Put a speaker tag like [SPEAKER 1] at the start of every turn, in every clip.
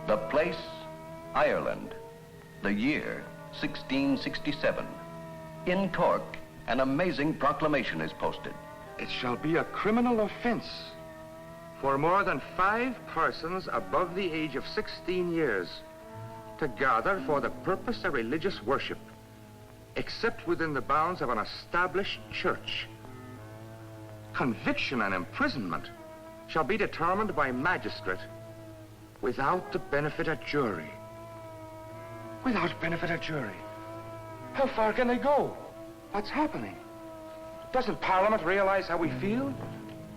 [SPEAKER 1] The place, Ireland. The year, 1667. In Cork, an amazing proclamation is posted.
[SPEAKER 2] It shall be a criminal offense for more than 5 persons above the age of 16 years to gather for the purpose of religious worship, except within the bounds of an established church. Conviction and imprisonment shall be determined by magistrate without the benefit of jury. Without benefit of jury. How far can they go? What's happening? Doesn't Parliament realize how we feel?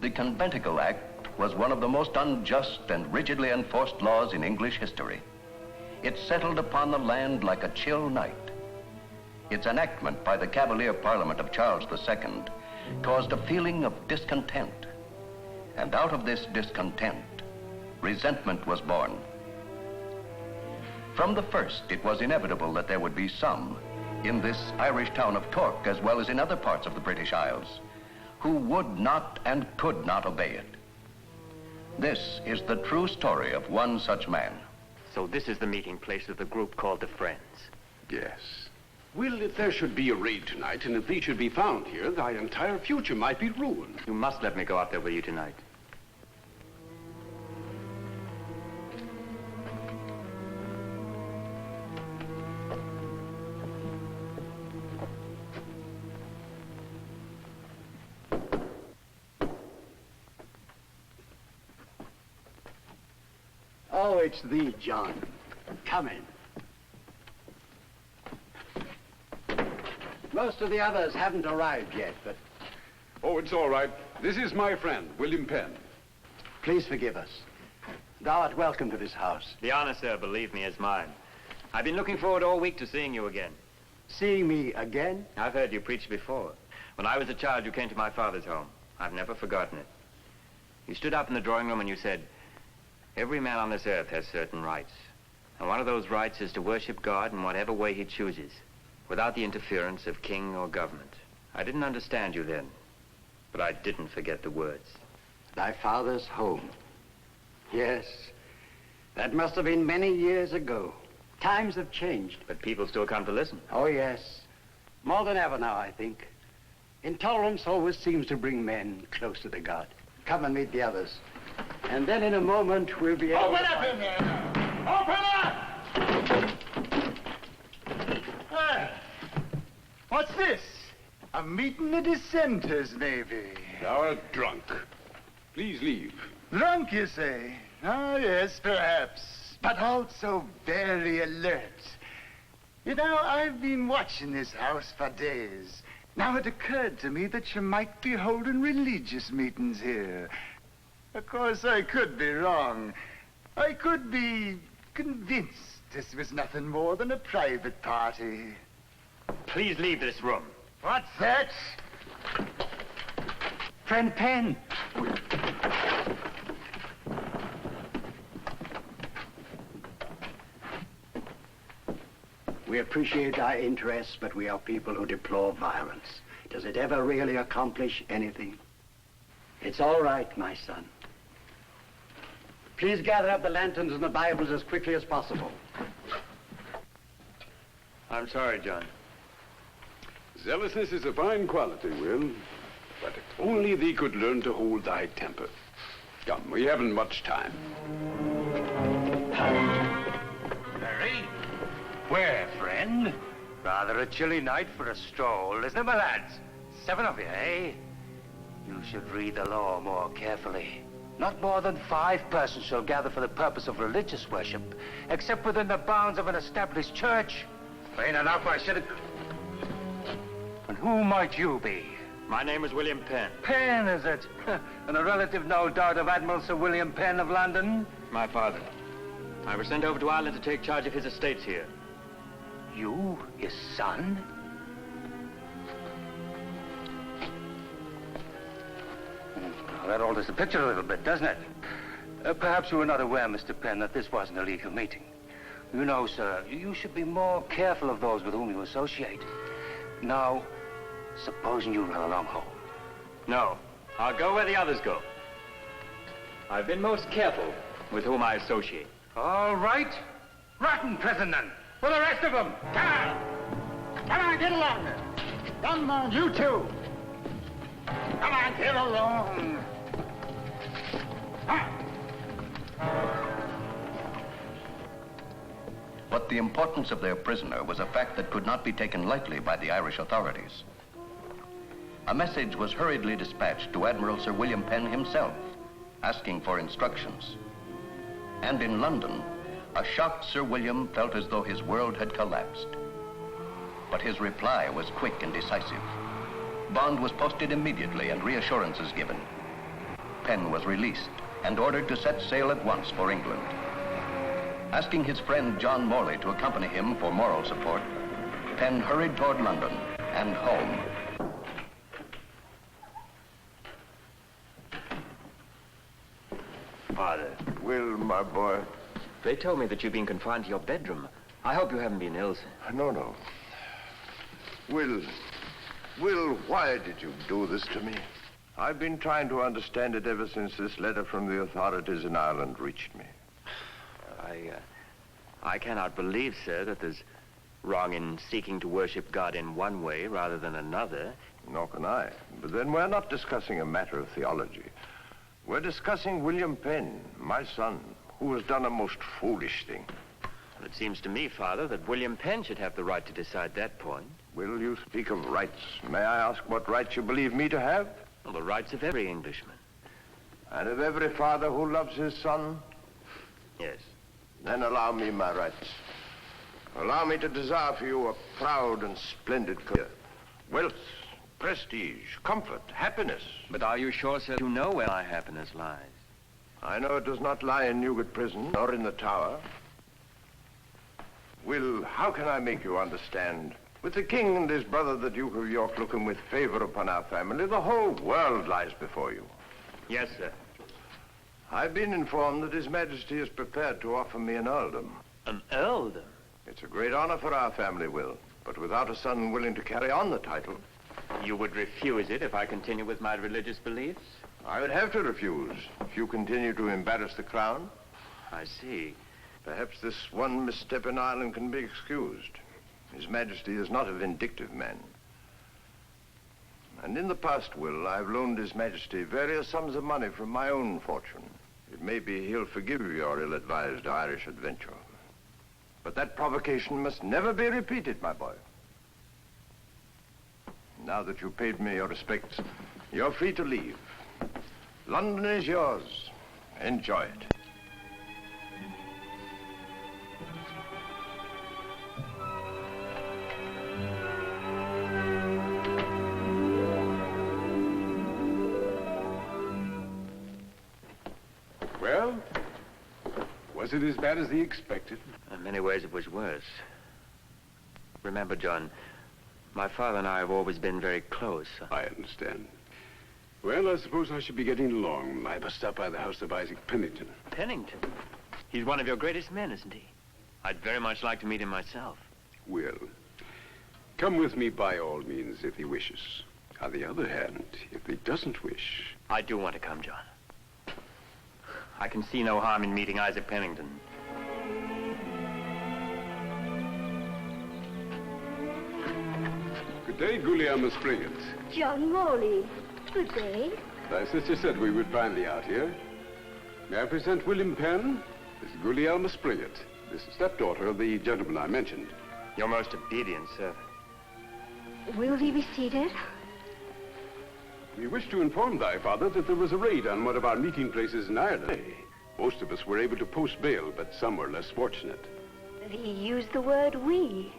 [SPEAKER 1] The Conventicle Act was one of the most unjust and rigidly enforced laws in English history. It settled upon the land like a chill night. Its enactment by the Cavalier Parliament of Charles II caused a feeling of discontent. And out of this discontent, resentment was born. From the first, it was inevitable that there would be some, in this Irish town of Cork, as well as in other parts of the British Isles, who would not and could not obey it. This is the true story of one such man.
[SPEAKER 3] So this is the meeting place of the group called the Friends.
[SPEAKER 4] Yes. Well, if there should be a raid tonight, and if these should be found here, thy entire future might be ruined.
[SPEAKER 3] You must let me go out there with you tonight.
[SPEAKER 5] Oh, it's thee, John. Come in. Most of the others haven't arrived yet, but...
[SPEAKER 4] Oh, it's all right. This is my friend, William Penn.
[SPEAKER 5] Please forgive us. Thou art welcome to this house.
[SPEAKER 3] The honor, sir, believe me, is mine. I've been looking forward all week to seeing you again.
[SPEAKER 5] Seeing me again?
[SPEAKER 3] I've heard you preach before. When I was a child, you came to my father's home. I've never forgotten it. You stood up in the drawing room and you said, every man on this earth has certain rights. And one of those rights is to worship God in whatever way he chooses, without the interference of king or government. I didn't understand you then, but I didn't forget the words.
[SPEAKER 5] Thy father's home. Yes, that must have been many years ago. Times have changed.
[SPEAKER 3] But people still come to listen.
[SPEAKER 5] Oh, yes. More than ever now, I think. Intolerance always seems to bring men closer to God. Come and meet the others. And then in a moment, we'll be able
[SPEAKER 6] Open up in there now! Open up! What's this? A meeting of dissenters, maybe.
[SPEAKER 4] Thou art drunk. Please leave.
[SPEAKER 6] Drunk, you say? Oh, yes, perhaps. But also very alert. You know, I've been watching this house for days. Now it occurred to me that you might be holding religious meetings here. Of course, I could be wrong. I could be convinced this was nothing more than a private party.
[SPEAKER 3] Please leave this room.
[SPEAKER 6] What's that? Friend Penn.
[SPEAKER 5] We appreciate thy interest, but we are people who deplore violence. Does it ever really accomplish anything? It's all right, my son. Please gather up the lanterns and the Bibles as quickly as possible.
[SPEAKER 3] I'm sorry, John.
[SPEAKER 4] Zealousness is a fine quality, Will. But if only thee could learn to hold thy temper. Come, we haven't much time.
[SPEAKER 6] Harry? Where, friend? Rather a chilly night for a stroll, isn't it, my lads? 7 of you, eh? You should read the law more carefully. Not more than 5 persons shall gather for the purpose of religious worship, except within the bounds of an established church. Plain enough, I said it. And who might you be?
[SPEAKER 3] My name is William Penn.
[SPEAKER 6] Penn, is it? And a relative, no doubt, of Admiral Sir William Penn of London?
[SPEAKER 3] My father. I was sent over to Ireland to take charge of his estates here.
[SPEAKER 6] You, his son? Well, that alters the picture a little bit, doesn't it? Perhaps you were not aware, Mr. Penn, that this wasn't a legal meeting. You know, sir, you should be more careful of those with whom you associate. Now, supposing you run along home.
[SPEAKER 3] No, I'll go where the others go. I've been most careful with whom I associate.
[SPEAKER 2] All right. Rotten prison, then. For the rest of them.
[SPEAKER 6] Come on. Come on, get along there. Come on, you two. Come on, get along.
[SPEAKER 1] But the importance of their prisoner was a fact that could not be taken lightly by the Irish authorities. A message was hurriedly dispatched to Admiral Sir William Penn himself, asking for instructions. And in London, a shocked Sir William felt as though his world had collapsed. But his reply was quick and decisive. Bond was posted immediately and reassurances given. Penn was released and ordered to set sail at once for England. Asking his friend John Morley to accompany him for moral support, Penn hurried toward London and home.
[SPEAKER 3] Father.
[SPEAKER 7] Will, my boy.
[SPEAKER 3] They told me that you've been confined to your bedroom. I hope you haven't been ill, sir.
[SPEAKER 7] No. Will, why did you do this to me? I've been trying to understand it ever since this letter from the authorities in Ireland reached me.
[SPEAKER 3] I cannot believe, sir, that there's wrong in seeking to worship God in one way rather than another.
[SPEAKER 7] Nor can I. But then we're not discussing a matter of theology. We're discussing William Penn, my son, who has done a most foolish thing.
[SPEAKER 3] Well, it seems to me, Father, that William Penn should have the right to decide that point.
[SPEAKER 7] Will, you speak of rights. May I ask what rights you believe me to have?
[SPEAKER 3] Well, the rights of every Englishman.
[SPEAKER 7] And of every father who loves his son?
[SPEAKER 3] Yes.
[SPEAKER 7] Then allow me my rights. Allow me to desire for you a proud and splendid career. Wealth, prestige, comfort, happiness.
[SPEAKER 3] But are you sure, sir, you know where my happiness lies?
[SPEAKER 7] I know it does not lie in Newgate Prison or in the Tower. Will, how can I make you understand? With the king and his brother, the Duke of York, looking with favor upon our family, the whole world lies before you.
[SPEAKER 3] Yes, sir.
[SPEAKER 7] I've been informed that His Majesty is prepared to offer me an earldom.
[SPEAKER 3] An earldom?
[SPEAKER 7] It's a great honor for our family, Will, but without a son willing to carry on the title.
[SPEAKER 3] You would refuse it if I continue with my religious beliefs?
[SPEAKER 7] I would have to refuse if you continue to embarrass the crown.
[SPEAKER 3] I see.
[SPEAKER 7] Perhaps this one misstep in Ireland can be excused. His Majesty is not a vindictive man. And in the past, Will, I've loaned His Majesty various sums of money from my own fortune. It may be he'll forgive your ill-advised Irish adventure. But that provocation must never be repeated, my boy. Now that you've paid me your respects, you're free to leave. London is yours. Enjoy it.
[SPEAKER 4] Well, was it as bad as he expected?
[SPEAKER 3] In many ways, it was worse. Remember, John, my father and I have always been very close.
[SPEAKER 4] I understand. Well, I suppose I should be getting along. I must stop by the house of Isaac Pennington.
[SPEAKER 3] Pennington? He's one of your greatest men, isn't he? I'd very much like to meet him myself.
[SPEAKER 4] Will, come with me by all means if he wishes. On the other hand, if he doesn't wish...
[SPEAKER 3] I do want to come, John. I can see no harm in meeting Isaac Pennington.
[SPEAKER 4] Good day, William Penn.
[SPEAKER 8] John Morley. Good day.
[SPEAKER 4] My sister said we would find thee out here. May I present William Penn? This is Gulielma Springett, this stepdaughter of the gentleman I mentioned.
[SPEAKER 3] Your most obedient servant.
[SPEAKER 8] Will he be seated?
[SPEAKER 4] We wish to inform thy father that there was a raid on one of our meeting places in Ireland. Most of us were able to post bail, but some were less fortunate.
[SPEAKER 8] He used the word we.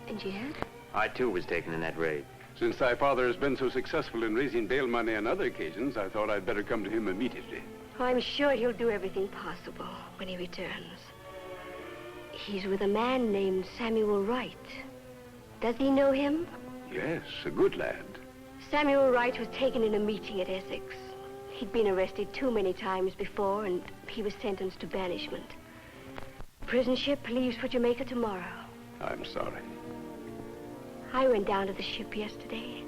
[SPEAKER 8] And yet?
[SPEAKER 3] I, too, was taken in that raid.
[SPEAKER 4] Since thy father has been so successful in raising bail money on other occasions, I thought I'd better come to him immediately.
[SPEAKER 8] I'm sure he'll do everything possible when he returns. He's with a man named Samuel Wright. Does he know him?
[SPEAKER 4] Yes, a good lad.
[SPEAKER 8] Samuel Wright was taken in a meeting at Essex. He'd been arrested too many times before, and he was sentenced to banishment. Prison ship leaves for Jamaica tomorrow.
[SPEAKER 4] I'm sorry.
[SPEAKER 8] I went down to the ship yesterday.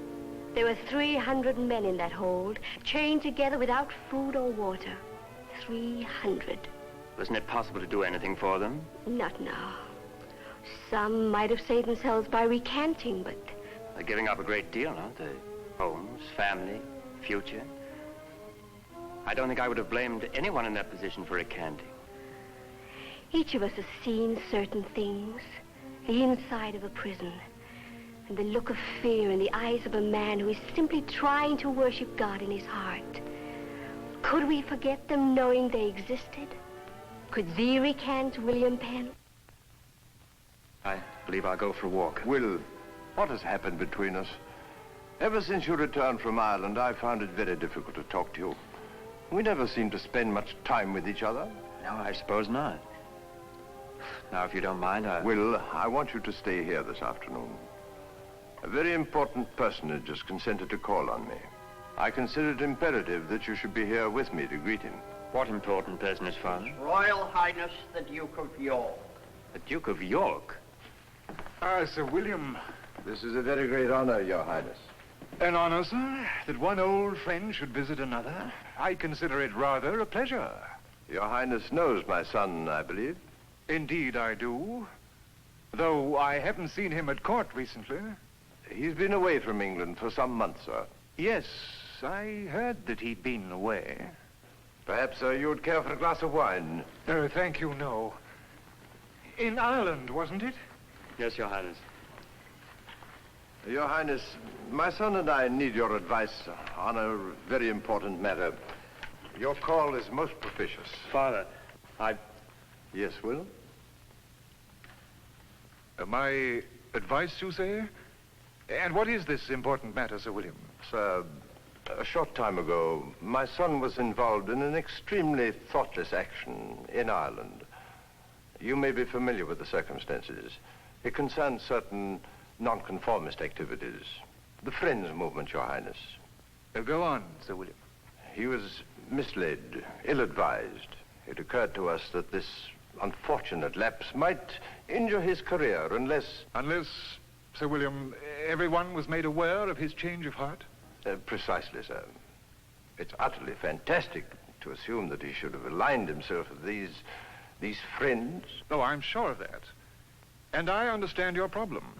[SPEAKER 8] There were 300 men in that hold, chained together without food or water. 300.
[SPEAKER 3] Wasn't it possible to do anything for them?
[SPEAKER 8] Not now. Some might have saved themselves by recanting, but...
[SPEAKER 3] They're giving up a great deal, aren't they? Homes, family, future. I don't think I would have blamed anyone in that position for recanting.
[SPEAKER 8] Each of us has seen certain things, the inside of a prison, and the look of fear in the eyes of a man who is simply trying to worship God in his heart. Could we forget them knowing they existed? Could thee recant, William Penn?
[SPEAKER 3] I believe I'll go for a walk.
[SPEAKER 7] Will, what has happened between us? Ever since you returned from Ireland, I found it very difficult to talk to you. We never seem to spend much time with each other.
[SPEAKER 3] No, I suppose not. Now, if you don't mind,
[SPEAKER 7] Will, I want you to stay here this afternoon. A very important personage has consented to call on me. I consider it imperative that you should be here with me to greet him.
[SPEAKER 3] What important personage, Father?
[SPEAKER 9] Royal Highness the Duke of York.
[SPEAKER 3] The Duke of York?
[SPEAKER 2] Ah, Sir William.
[SPEAKER 7] This is a very great honor, Your Highness.
[SPEAKER 2] An honor, sir, that one old friend should visit another. I consider it rather a pleasure.
[SPEAKER 7] Your Highness knows my son, I believe.
[SPEAKER 2] Indeed I do. Though I haven't seen him at court recently.
[SPEAKER 7] He's been away from England for some months, sir.
[SPEAKER 2] Yes, I heard that he'd been away.
[SPEAKER 7] Perhaps, sir, you would care for a glass of wine.
[SPEAKER 2] Thank you, no. In Ireland, wasn't it?
[SPEAKER 3] Yes, Your Highness.
[SPEAKER 7] Your Highness, my son and I need your advice on a very important matter. Your call is most propitious.
[SPEAKER 3] Father,
[SPEAKER 7] Yes, Will?
[SPEAKER 2] My advice, you say? And what is this important matter, Sir William?
[SPEAKER 7] Sir, a short time ago, my son was involved in an extremely thoughtless action in Ireland. You may be familiar with the circumstances. It concerns certain nonconformist activities. The Friends movement, Your Highness.
[SPEAKER 2] Go on, Sir William.
[SPEAKER 7] He was misled, ill-advised. It occurred to us that this unfortunate lapse might injure his career unless...
[SPEAKER 2] Unless, Sir William, everyone was made aware of his change of heart?
[SPEAKER 7] Precisely, sir. It's utterly fantastic to assume that he should have aligned himself with these friends.
[SPEAKER 2] Oh, I'm sure of that. And I understand your problem.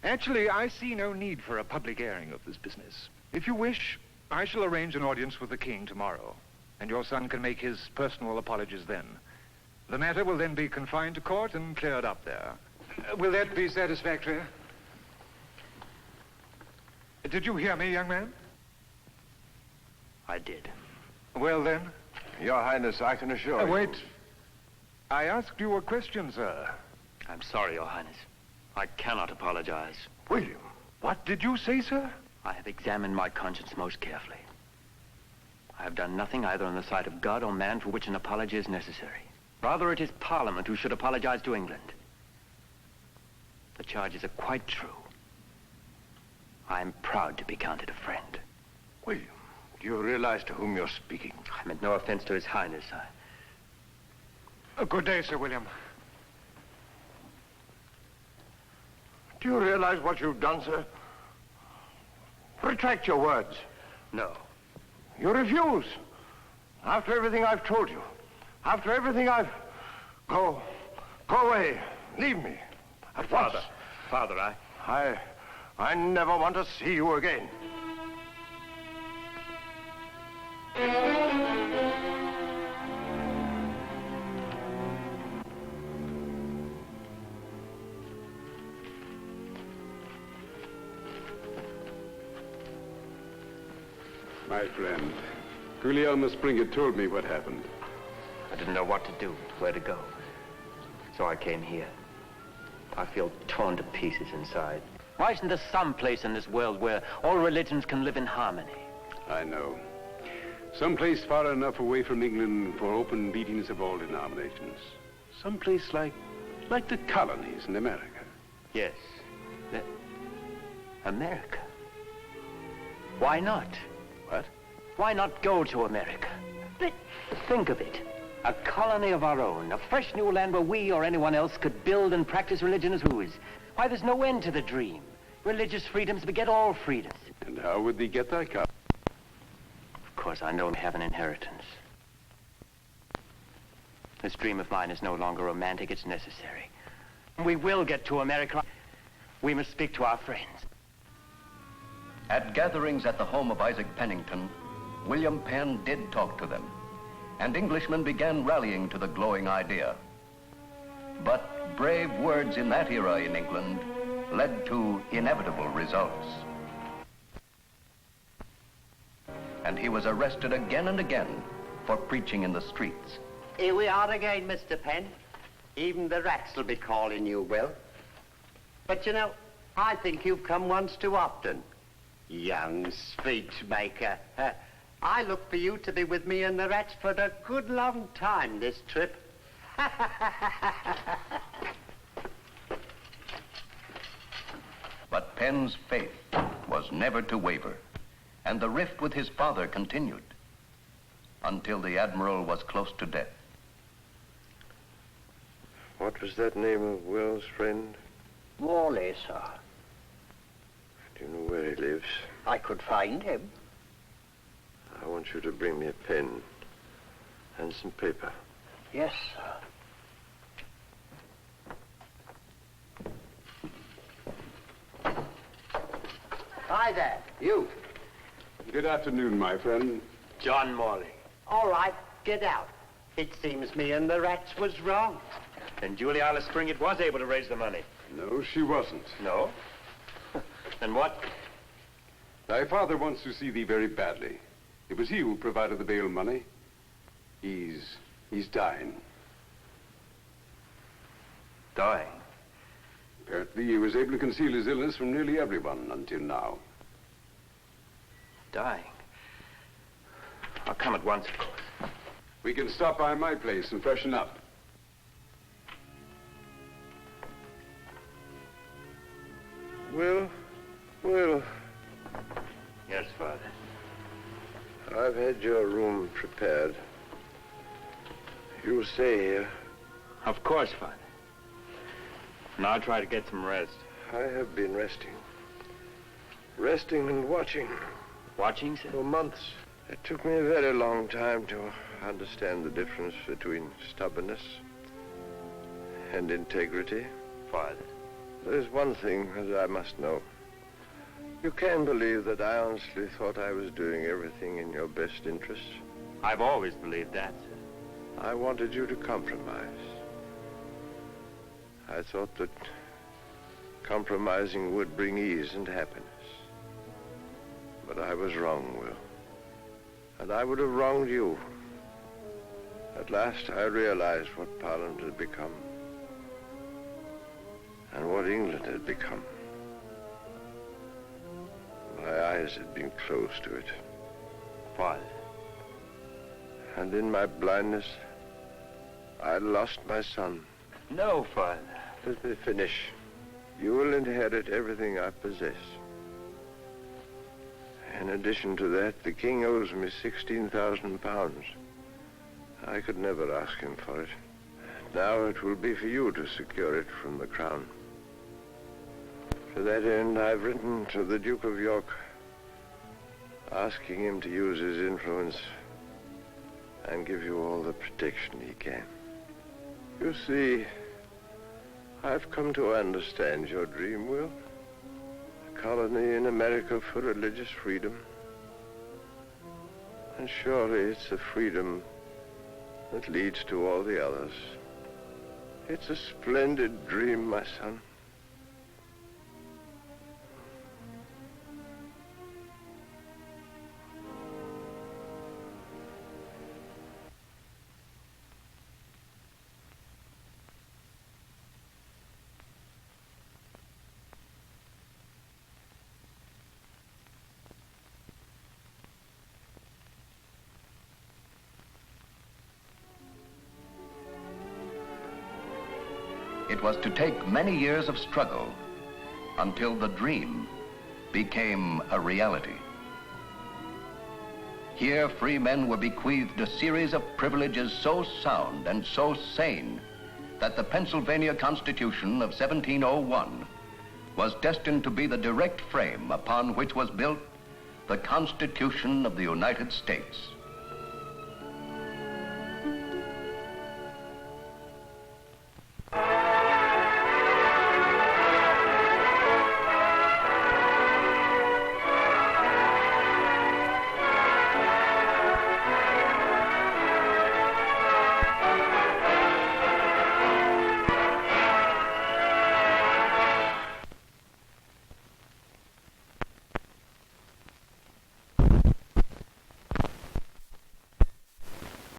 [SPEAKER 2] Actually, I see no need for a public airing of this business. If you wish, I shall arrange an audience with the king tomorrow, and your son can make his personal apologies then. The matter will then be confined to court and cleared up there. Will that be satisfactory? Did you hear me, young man?
[SPEAKER 3] I did.
[SPEAKER 2] Well, then.
[SPEAKER 7] Your Highness, I can assure you...
[SPEAKER 2] Wait. I asked you a question, sir.
[SPEAKER 3] I'm sorry, Your Highness. I cannot apologize.
[SPEAKER 2] William, what did you say, sir?
[SPEAKER 3] I have examined my conscience most carefully. I have done nothing either in the sight of God or man for which an apology is necessary. Rather, it is Parliament who should apologize to England. The charges are quite true. I am proud to be counted a friend.
[SPEAKER 7] William, do you realize to whom you're speaking?
[SPEAKER 3] I meant no offense to His Highness.
[SPEAKER 2] Good day, Sir William.
[SPEAKER 7] Do you realize what you've done, sir? Retract your words.
[SPEAKER 3] No.
[SPEAKER 7] You refuse. After everything I've told you. After everything I've... Go away. Leave me. At once.
[SPEAKER 3] Father,
[SPEAKER 7] I never want to see you again.
[SPEAKER 4] My friend, Guglielmo Springer told me what happened.
[SPEAKER 3] I didn't know what to do, where to go. So I came here. I feel torn to pieces inside. Why isn't there some place in this world where all religions can live in harmony?
[SPEAKER 4] I know. Someplace far enough away from England for open meetings of all denominations. Someplace like the colonies in America.
[SPEAKER 3] Yes. America. Why not?
[SPEAKER 4] What?
[SPEAKER 3] Why not go to America?
[SPEAKER 8] But...
[SPEAKER 3] Think of it. A colony of our own, a fresh new land where we or anyone else could build and practice religion as we wish. Why, there's no end to the dream. Religious freedoms beget all freedoms.
[SPEAKER 4] And how would they get that copy?
[SPEAKER 3] Of course, I know we have an inheritance. This dream of mine is no longer romantic, it's necessary. We will get to America. We must speak to our friends.
[SPEAKER 1] At gatherings at the home of Isaac Pennington, William Penn did talk to them, and Englishmen began rallying to the glowing idea. But brave words in that era in England led to inevitable results. And he was arrested again and again for preaching in the streets.
[SPEAKER 5] Here we are again, Mr. Penn. Even the rats will be calling you Will. But you know, I think you've come once too often. Young speech maker. I look for you to be with me and the rats for a good long time this trip.
[SPEAKER 1] But Penn's faith was never to waver, and the rift with his father continued until the Admiral was close to death.
[SPEAKER 7] What was that name of Will's friend?
[SPEAKER 9] Morley, sir.
[SPEAKER 7] Do you know where he lives?
[SPEAKER 9] I could find him.
[SPEAKER 7] I want you to bring me a pen and some paper.
[SPEAKER 9] Yes, sir.
[SPEAKER 5] Hi there, you.
[SPEAKER 4] Good afternoon, my friend.
[SPEAKER 3] John Morley.
[SPEAKER 5] All right, get out. It seems me and the rats was wrong.
[SPEAKER 3] And Julie Isla Spring, it was able to raise the money.
[SPEAKER 4] No, she wasn't.
[SPEAKER 3] No? Then what?
[SPEAKER 4] Thy father wants to see thee very badly. It was he who provided the bail money. He's dying.
[SPEAKER 3] Dying.
[SPEAKER 4] Apparently, he was able to conceal his illness from nearly everyone until now.
[SPEAKER 3] Dying. I'll come at once, of course.
[SPEAKER 4] We can stop by my place and freshen up.
[SPEAKER 7] Will?
[SPEAKER 3] Yes, Father.
[SPEAKER 7] I've had your room prepared. You'll stay here.
[SPEAKER 3] Of course, Father. And I'll try to get some rest.
[SPEAKER 7] I have been resting. Resting and watching
[SPEAKER 3] Watching, sir?
[SPEAKER 7] for months. It took me a very long time to understand the difference between stubbornness and integrity.
[SPEAKER 3] Father.
[SPEAKER 7] There's one thing that I must know. You can believe that I honestly thought I was doing everything in your best interests.
[SPEAKER 3] I've always believed that, sir.
[SPEAKER 7] I wanted you to compromise. I thought that compromising would bring ease and happiness. But I was wrong, Will. And I would have wronged you. At last I realized what Parliament had become. And what England had become. My eyes had been closed to it.
[SPEAKER 3] Father.
[SPEAKER 7] And in my blindness, I lost my son.
[SPEAKER 3] No, Father.
[SPEAKER 7] Let me finish. You will inherit everything I possess. In addition to that, the king owes me £16,000. I could never ask him for it. Now it will be for you to secure it from the crown. To that end, I've written to the Duke of York, asking him to use his influence and give you all the protection he can. You see, I've come to understand your dream, Will. A colony in America for religious freedom. And surely it's the freedom that leads to all the others. It's a splendid dream, my son.
[SPEAKER 1] It was to take many years of struggle until the dream became a reality. Here, free men were bequeathed a series of privileges so sound and so sane that the Pennsylvania Constitution of 1701 was destined to be the direct frame upon which was built the Constitution of the United States.